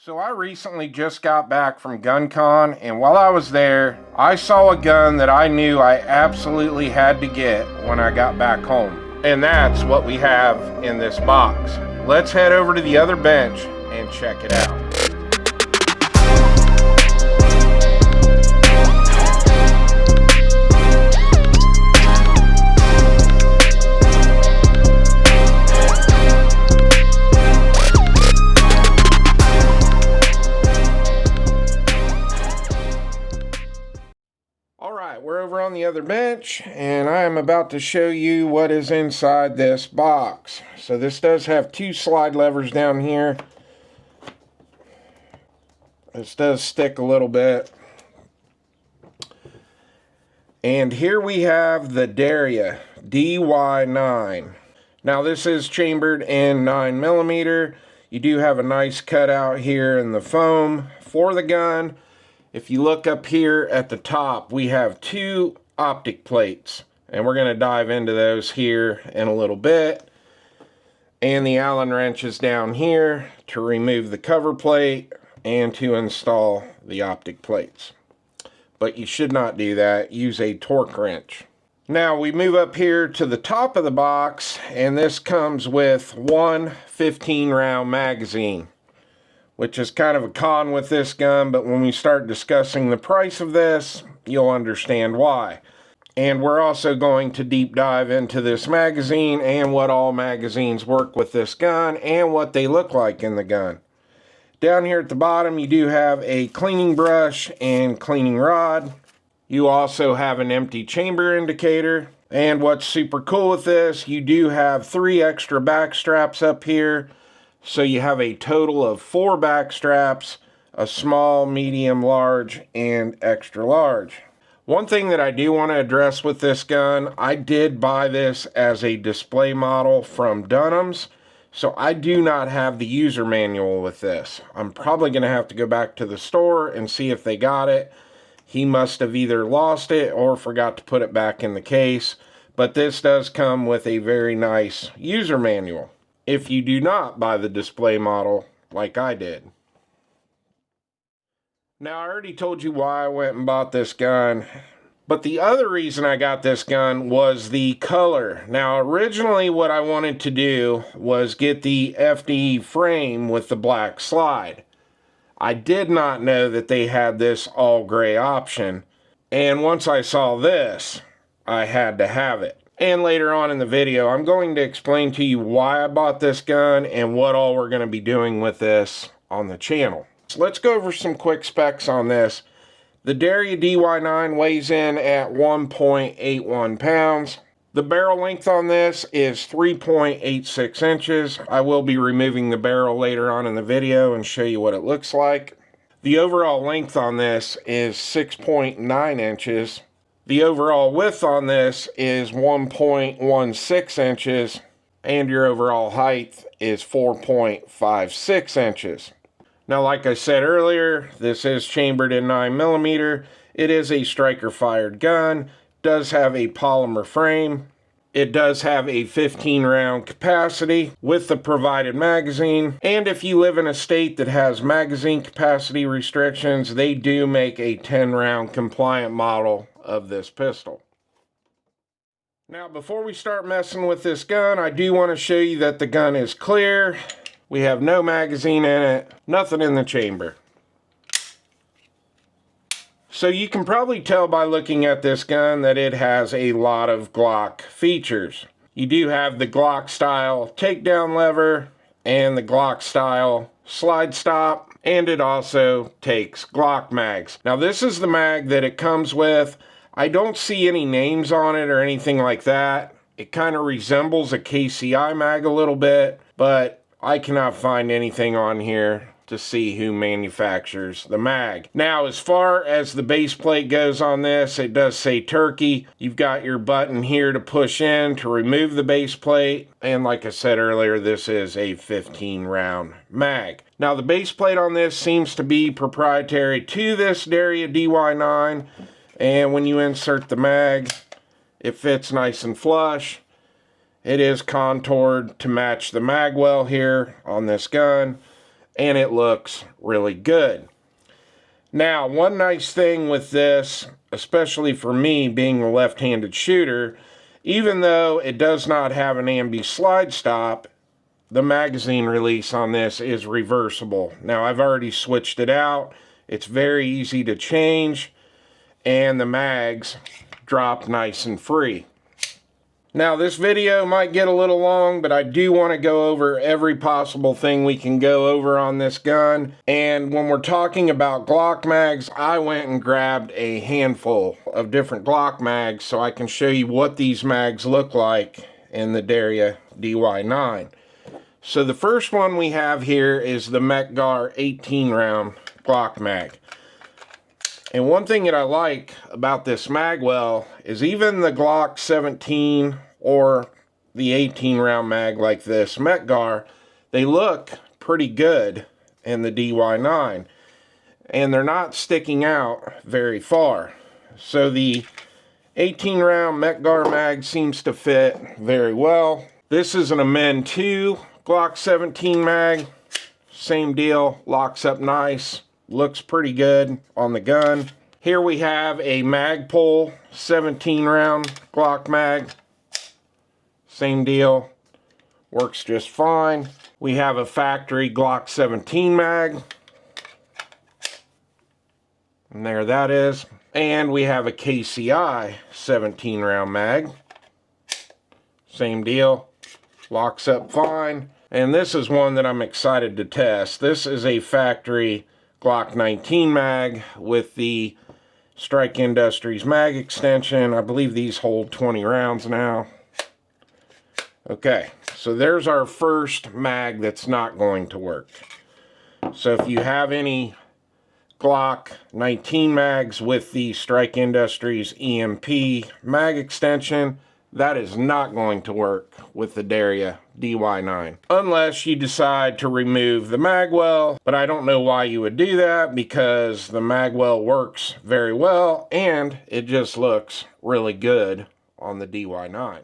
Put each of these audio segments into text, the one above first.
So I recently just got back from GunCon, and while I was there, I saw a gun that I knew I absolutely had to get when I got back home. And that's what we have in this box. Let's head over to the other bench and check it out. Alright, we're over on the other bench, and I am about to show you what is inside this box. So this does have two slide levers down here. This does stick a little bit. And here we have the Derya DY9. Now this is chambered in 9mm. You do have a nice cutout here in the foam for the gun. If you look up here at the top, we have two optic plates, and we're going to dive into those here in a little bit. And the Allen wrench is down here to remove the cover plate and to install the optic plates. But you should not do that. Use a torque wrench. Now we move up here to the top of the box, and this comes with one 15-round magazine, which is kind of a con with this gun, but when we start discussing the price of this, you'll understand why. And we're also going to deep dive into this magazine and what all magazines work with this gun and what they look like in the gun. Down here at the bottom, you do have a cleaning brush and cleaning rod. You also have an empty chamber indicator. And what's super cool with this, you do have 3 extra back straps up here. So you have a total of 4 back straps, a small, medium, large, and extra large. One thing that I do want to address with this gun, I did buy this as a display model from Dunham's, so I do not have the user manual with this. I'm probably going to have to go back to the store and see if they got it. He must have either lost it or forgot to put it back in the case, but this does come with a very nice user manual if you do not buy the display model like I did. Now, I already told you why I went and bought this gun, but the other reason I got this gun was the color. Now, originally what I wanted to do was get the FD frame with the black slide. I did not know that they had this all gray option, and once I saw this, I had to have it. And later on in the video, I'm going to explain to you why I bought this gun and what all we're going to be doing with this on the channel. So let's go over some quick specs on this. The Derya DY9 weighs in at 1.81 pounds. The barrel length on this is 3.86 inches. I will be removing the barrel later on in the video and show you what it looks like. The overall length on this is 6.9 inches. The overall width on this is 1.16 inches, and your overall height is 4.56 inches. Now, like I said earlier, this is chambered in 9mm. It is a striker-fired gun. Does have a polymer frame. It does have a 15-round capacity with the provided magazine. And if you live in a state that has magazine capacity restrictions, they do make a 10-round compliant model of this pistol. Now, before we start messing with this gun, I do want to show you that the gun is clear. We have no magazine in it, nothing in the chamber. So you can probably tell by looking at this gun that it has a lot of Glock features. You do have the Glock style takedown lever and the Glock style slide stop, and it also takes Glock mags. Now this is the mag that it comes with. I don't see any names on it or anything like that. It kind of resembles a KCI mag a little bit, but I cannot find anything on here to see who manufactures the mag. Now, as far as the base plate goes on this, it does say Turkey. You've got your button here to push in to remove the base plate. And like I said earlier, this is a 15-round mag. Now, the base plate on this seems to be proprietary to this Derya DY9. And when you insert the mag, it fits nice and flush. It is contoured to match the mag well here on this gun. and it looks really good. Now, one nice thing with this, especially for me being a left-handed shooter, even though it does not have an ambi slide stop, the magazine release on this is reversible. Now, I've already switched it out. It's very easy to change, and the mags drop nice and free. Now, this video might get a little long, but I do want to go over every possible thing we can go over on this gun. And when we're talking about Glock mags, I went and grabbed a handful of different Glock mags so I can show you what these mags look like in the Derya DY9. So the first one we have here is the Mekgar 18 round Glock mag. And one thing that I like about this magwell is even the Glock 17 or the 18 round mag like this Mekgar, they look pretty good in the DY9, and they're not sticking out very far. So the 18 round Mekgar mag seems to fit very well. This is an Amend 2 Glock 17 mag. Same deal, locks up nice, looks pretty good on the gun. Here we have a Magpul 17 round Glock mag. Same deal, works just fine. We have a factory Glock 17 mag. And there that is. And we have a KCI 17 round mag. Same deal, locks up fine. And this is one that I'm excited to test. This is a factory Glock 19 mag with the Strike Industries mag extension. I believe these hold 20 rounds now. Okay, so there's our first mag that's not going to work. So if you have any Glock 19 mags with the Strike Industries EMP mag extension, that is not going to work with the Derya DY9. Unless you decide to remove the magwell, but I don't know why you would do that because the magwell works very well and it just looks really good on the DY9.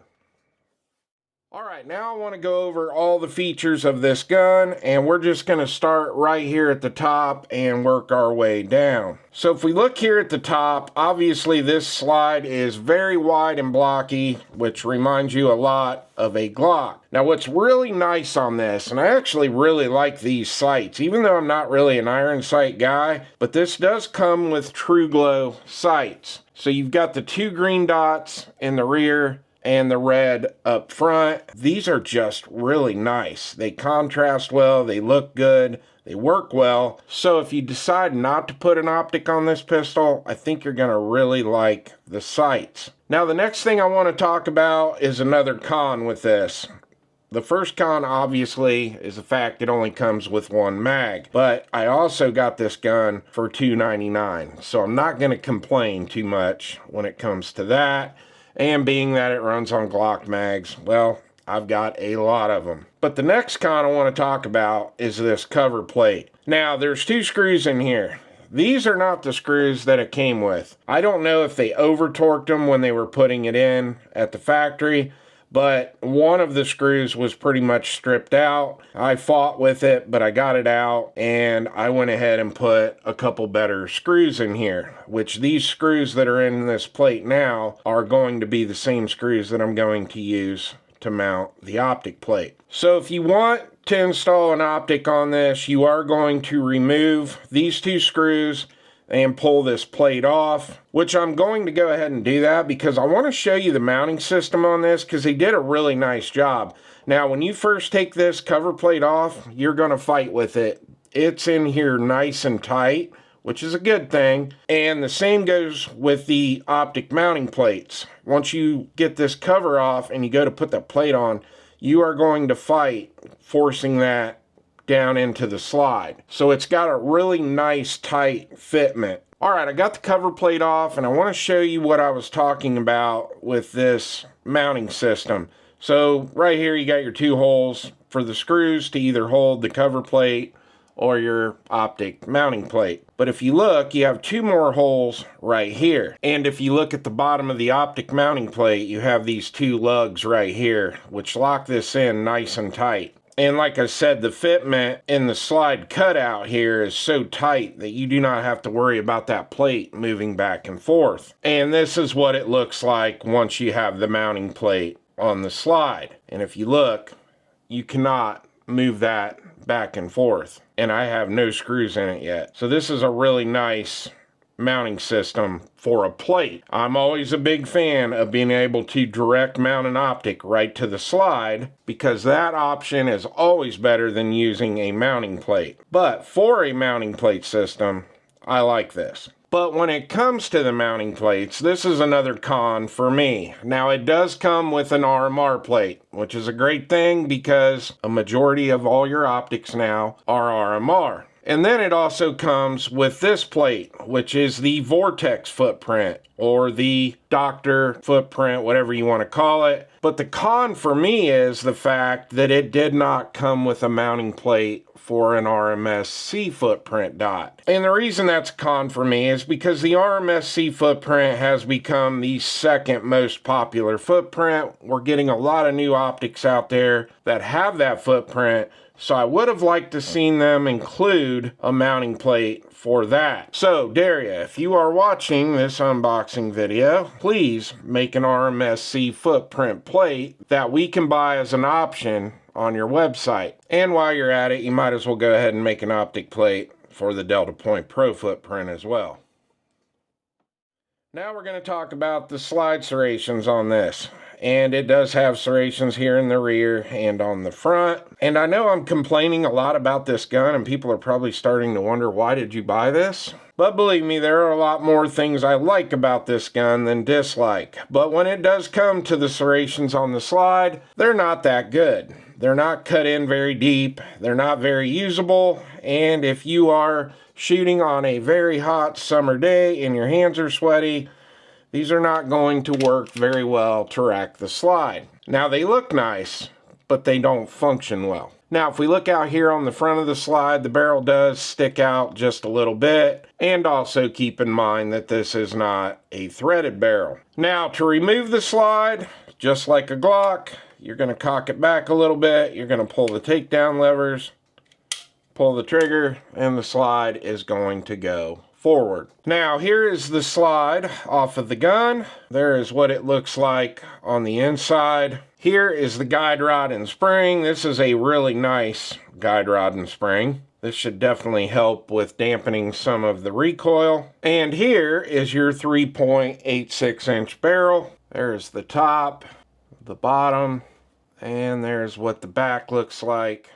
Alright, now I want to go over all the features of this gun, and we're just going to start right here at the top and work our way down. So if we look here at the top, obviously this slide is very wide and blocky, which reminds you a lot of a Glock. Now what's really nice on this, and I actually really like these sights, even though I'm not really an iron sight guy, but this does come with True Glow sights. So you've got the 2 green dots in the rear and the red up front. These are just really nice. They contrast well, they look good, they work well. So if you decide not to put an optic on this pistol, I think you're gonna really like the sights. Now the next thing I want to talk about is another con with this. The first con obviously is the fact it only comes with one mag, but I also got this gun for $2.99, so I'm not gonna complain too much when it comes to that. And being that it runs on Glock mags, well, I've got a lot of them. But the next con I want to talk about is this cover plate. Now, there's 2 screws in here. These are not the screws that it came with. I don't know if they over-torqued them when they were putting it in at the factory, but one of the screws was pretty much stripped out. I fought with it, but I got it out, and I went ahead and put a couple better screws in here, which these screws that are in this plate now are going to be the same screws that I'm going to use to mount the optic plate. So if you want to install an optic on this, you are going to remove these 2 screws and pull this plate off, which I'm going to go ahead and do that because I want to show you the mounting system on this because they did a really nice job. Now, when you first take this cover plate off, you're going to fight with it. It's in here nice and tight, which is a good thing. And the same goes with the optic mounting plates. Once you get this cover off and you go to put that plate on, you are going to fight forcing that down into the slide. So it's got a really nice tight fitment. Alright, I got the cover plate off and I want to show you what I was talking about with this mounting system. So right here you got your 2 holes for the screws to either hold the cover plate or your optic mounting plate. But if you look, you have 2 more holes right here. And if you look at the bottom of the optic mounting plate, you have these 2 lugs right here, which lock this in nice and tight. And like I said, the fitment in the slide cutout here is so tight that you do not have to worry about that plate moving back and forth. And this is what it looks like once you have the mounting plate on the slide. And if you look, you cannot move that back and forth. And I have no screws in it yet. So this is a really nice mounting system for a plate. I'm always a big fan of being able to direct mount an optic right to the slide, because that option is always better than using a mounting plate. But for a mounting plate system, I like this. But when it comes to the mounting plates, this is another con for me. Now, it does come with an RMR plate, which is a great thing because a majority of all your optics now are RMR. And then it also comes with this plate, which is the Vortex footprint or the Doctor footprint, whatever you want to call it. But the con for me is the fact that it did not come with a mounting plate for an RMSC footprint dot. And the reason that's a con for me is because the RMSC footprint has become the second most popular footprint. We're getting a lot of new optics out there that have that footprint. So I would have liked to seen them include a mounting plate for that. So Derya, if you are watching this unboxing video, please make an RMSC footprint plate that we can buy as an option on your website. And while you're at it, you might as well go ahead and make an optic plate for the Delta Point Pro footprint as well. Now we're going to talk about the slide serrations on this. And it does have serrations here in the rear and on the front. And I know I'm complaining a lot about this gun, and people are probably starting to wonder, why did you buy this? But believe me, there are a lot more things I like about this gun than dislike. But when it does come to the serrations on the slide, they're not that good. They're not cut in very deep. They're not very usable. And if you are shooting on a very hot summer day and your hands are sweaty, these are not going to work very well to rack the slide. Now, they look nice, but they don't function well. Now, if we look out here on the front of the slide, the barrel does stick out just a little bit. And also keep in mind that this is not a threaded barrel. Now, to remove the slide, just like a Glock, you're going to cock it back a little bit. You're going to pull the takedown levers, pull the trigger, and the slide is going to go forward. Now, here is the slide off of the gun. There is what it looks like on the inside. Here is the guide rod and spring. This is a really nice guide rod and spring. This should definitely help with dampening some of the recoil. And here is your 3.86 inch barrel. There's the top, the bottom, and there's what the back looks like.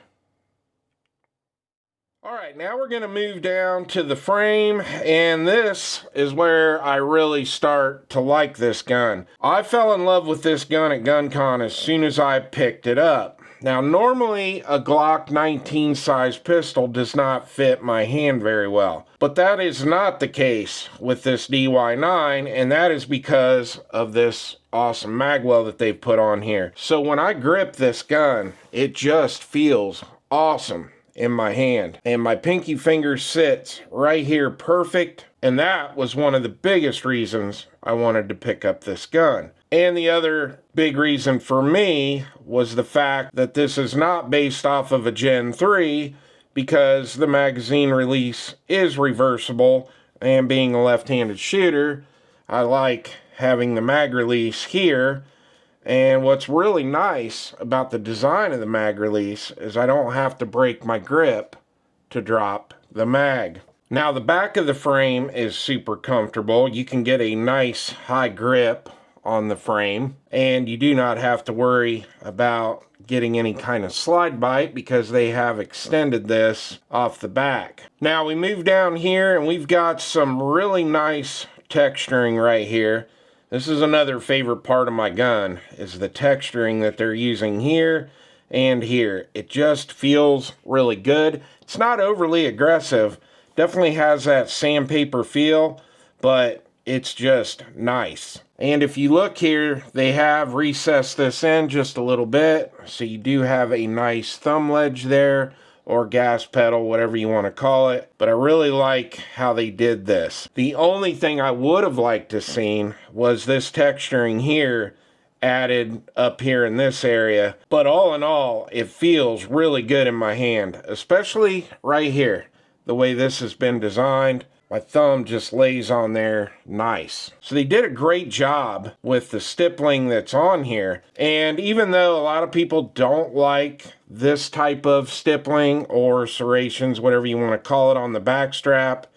Alright, now we're going to move down to the frame, and this is where I really start to like this gun. I fell in love with this gun at GunCon as soon as I picked it up. Now, normally a Glock 19 size pistol does not fit my hand very well, but that is not the case with this DY9, and that is because of this awesome magwell that they've put on here. So when I grip this gun, it just feels awesome in my hand, and my pinky finger sits right here perfect, and that was one of the biggest reasons I wanted to pick up this gun. And the other big reason for me was the fact that this is not based off of a Gen 3, because the magazine release is reversible, and being a left-handed shooter, I like having the mag release here. And what's really nice about the design of the mag release is I don't have to break my grip to drop the mag. Now, the back of the frame is super comfortable. You can get a nice high grip on the frame, and you do not have to worry about getting any kind of slide bite because they have extended this off the back. Now, we move down here and we've got some really nice texturing right here. This is another favorite part of my gun, is the texturing that they're using here and here. It just feels really good. It's not overly aggressive. Definitely has that sandpaper feel, but it's just nice. And if you look here, they have recessed this in just a little bit, so you do have a nice thumb ledge there, or gas pedal, whatever you want to call it. But I really like how they did this. The only thing I would have liked to seen was this texturing here added up here in this area. But all in all, it feels really good in my hand, especially right here. The way this has been designed, my thumb just lays on there nice. So they did a great job with the stippling that's on here. And even though a lot of people don't like this type of stippling or serrations, whatever you want to call it, on the back strap,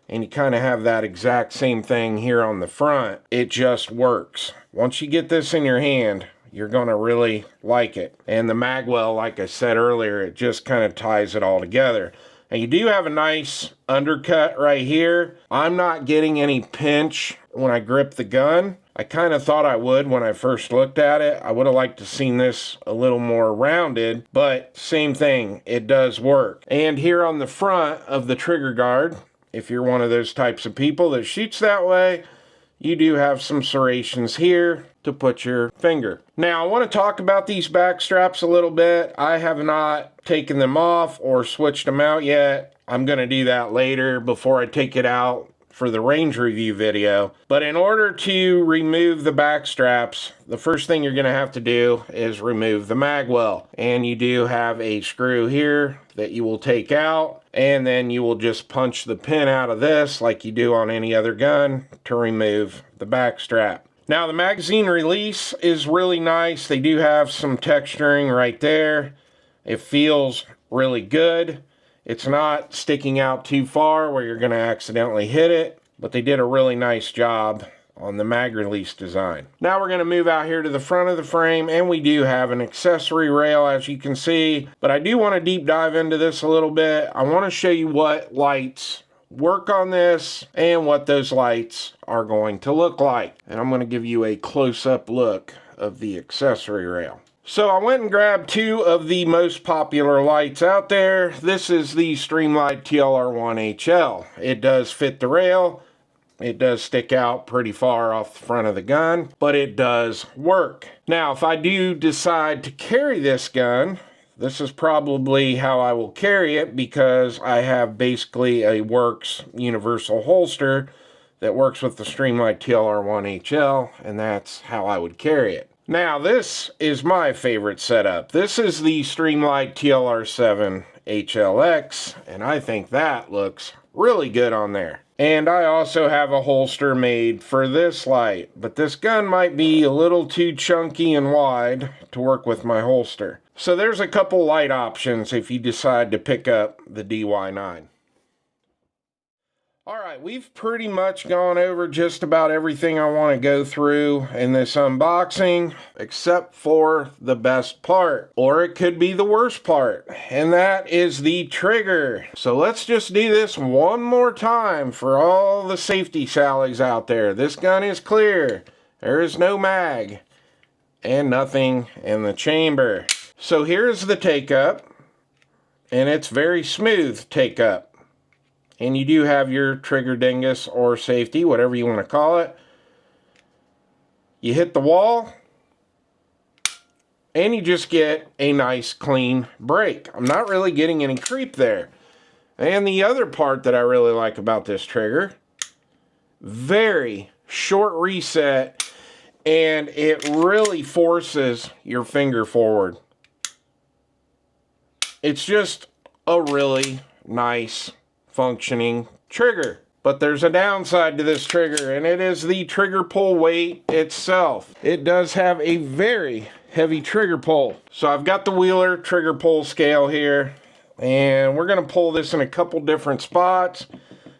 and you kind of have that exact same thing here on the front, it just works. Once you get this in your hand, you're going to really like it. And the magwell, like I said earlier, it just kind of ties it all together. And you do have a nice undercut right here. I'm not getting any pinch when I grip the gun. I kind of thought I would when I first looked at it. I would have liked to seen this a little more rounded, but same thing, it does work. And here on the front of the trigger guard, if you're one of those types of people that shoots that way, you do have some serrations here to put your finger. Now, I want to talk about these back straps a little bit. I have not taken them off or switched them out yet. I'm going to do that later before I take it out for the range review video. But in order to remove the back straps, the first thing you're going to have to do is remove the magwell. And you do have a screw here that you will take out, and then you will just punch the pin out of this like you do on any other gun to remove the back strap. Now, the magazine release is really nice. They do have some texturing right there. It feels really good. It's not sticking out too far where you're going to accidentally hit it, but they did a really nice job on the mag release design. Now we're going to move out here to the front of the frame, and we do have an accessory rail, as you can see, but I do want to deep dive into this a little bit. I want to show you what lights work on this and what those lights are going to look like. And I'm going to give you a close-up look of the accessory rail. So I went and grabbed two of the most popular lights out there. This is the Streamlight TLR1HL. It does fit the rail. It does stick out pretty far off the front of the gun, but it does work. Now, if I do decide to carry this gun, this is probably how I will carry it, because I have basically a Works universal holster that works with the Streamlight TLR1HL, and that's how I would carry it. Now, this is my favorite setup. This is the Streamlight TLR7 HLX, and I think that looks really good on there. And I also have a holster made for this light, but this gun might be a little too chunky and wide to work with my holster. So there's a couple light options if you decide to pick up the DY9. Alright, we've pretty much gone over just about everything I want to go through in this unboxing, except for the best part, or it could be the worst part, and that is the trigger. So let's just do this one more time for all the safety sallies out there. This gun is clear. There is no mag and nothing in the chamber. So here's the take-up, and it's very smooth take-up. And you do have your trigger dingus or safety, whatever you want to call it. You hit the wall, and you just get a nice clean break. I'm not really getting any creep there. And the other part that I really like about this trigger, very short reset, and it really forces your finger forward. It's just a really nice functioning trigger. But there's a downside to this trigger, and it is the trigger pull weight itself. It does have a very heavy trigger pull. So I've got the Wheeler trigger pull scale here, and we're going to pull this in a couple different spots.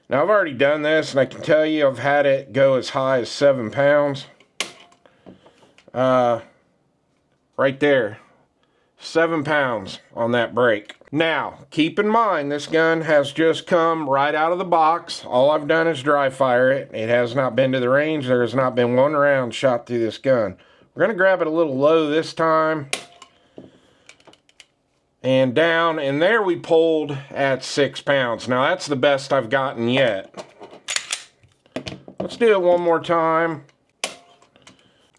Now, I've already done this, and I can tell you I've had it go as high as 7 pounds. Right there. 7 pounds on that brake. Now, keep in mind, this gun has just come right out of the box. All I've done is dry fire it. It has not been to the range. There has not been one round shot through this gun. We're going to grab it a little low this time. And down, and there we pulled at 6 pounds. Now, that's the best I've gotten yet. Let's do it one more time.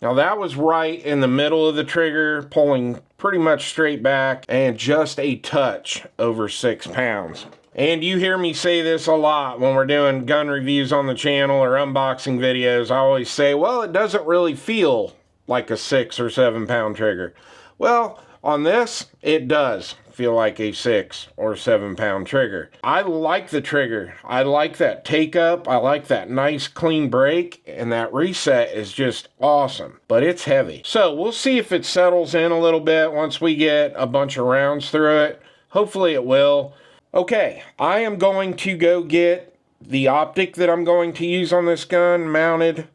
Now, that was right in the middle of the trigger, pulling pretty much straight back, and just a touch over 6 pounds. And you hear me say this a lot when we're doing gun reviews on the channel or unboxing videos. I always say, well, it doesn't really feel like a 6 or 7 pound trigger. Well, on this, it does feel like a 6 or 7 pound trigger. I like the trigger. I like that take up. I like that nice clean break, and that reset is just awesome, but it's heavy. So we'll see if it settles in a little bit once we get a bunch of rounds through it. Hopefully it will. Okay, I am going to go get the optic that I'm going to use on this gun mounted,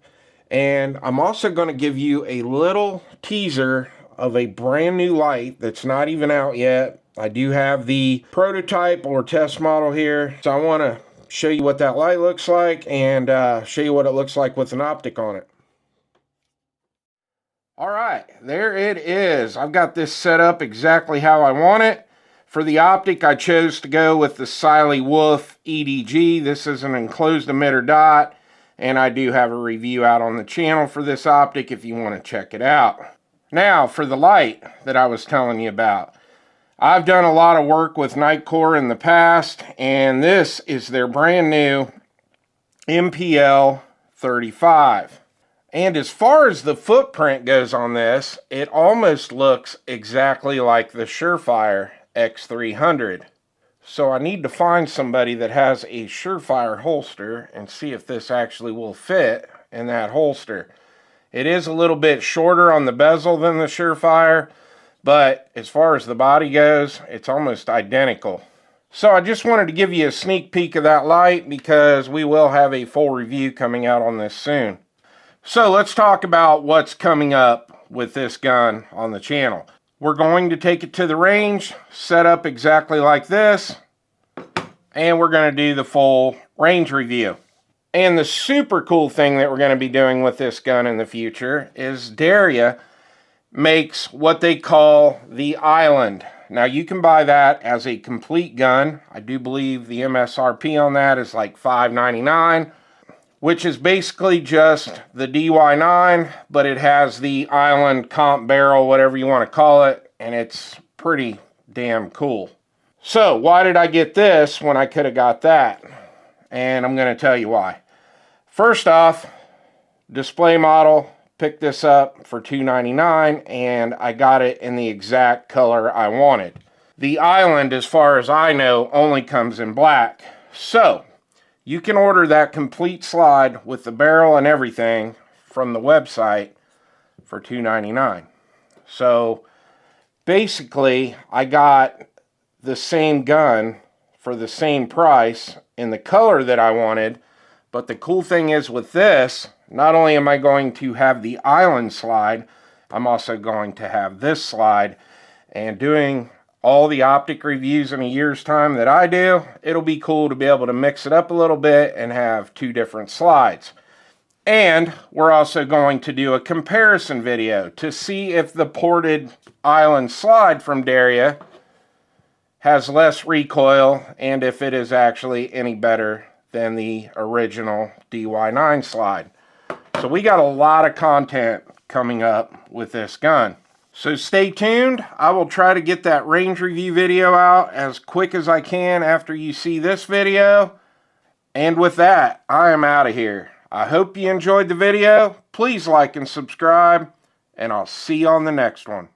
and I'm also going to give you a little teaser of a brand new light that's not even out yet. I do have the prototype or test model here, so I want to show you what that light looks like and show you what it looks like with an optic on it. All right, there it is. I've got this set up exactly how I want it. For the optic, I chose to go with the Siley Wolf EDG. This is an enclosed emitter dot, and I do have a review out on the channel for this optic if you want to check it out. Now, for the light that I was telling you about. I've done a lot of work with Nightcore in the past, and this is their brand new MPL 35. And as far as the footprint goes on this, it almost looks exactly like the Surefire X300. So I need to find somebody that has a Surefire holster and see if this actually will fit in that holster. It is a little bit shorter on the bezel than the Surefire, but as far as the body goes, it's almost identical. So I just wanted to give you a sneak peek of that light because we will have a full review coming out on this soon. So let's talk about what's coming up with this gun on the channel. We're going to take it to the range, set up exactly like this, and we're going to do the full range review. And the super cool thing that we're going to be doing with this gun in the future is Derya makes what they call the Island. Now you can buy that as a complete gun. I do believe the MSRP on that is like $5.99, which is basically just the DY9, but it has the Island comp barrel, whatever you want to call it, and it's pretty damn cool. So why did I get this when I could have got that? And I'm going to tell you why. First off, display model. Picked this up for $2.99, and I got it in the exact color I wanted. The Island, as far as I know, only comes in black. So you can order that complete slide with the barrel and everything from the website for $2.99. So basically, I got the same gun for the same price in the color that I wanted. But the cool thing is with this, not only am I going to have the Island slide, I'm also going to have this slide. And doing all the optic reviews in a year's time that I do, it'll be cool to be able to mix it up a little bit and have two different slides. And we're also going to do a comparison video to see if the ported Island slide from Derya has less recoil and if it is actually any better than the original DY9 slide. So we got a lot of content coming up with this gun. So stay tuned. I will try to get that range review video out as quick as I can after you see this video. And with that, I am out of here. I hope you enjoyed the video. Please like and subscribe, and I'll see you on the next one.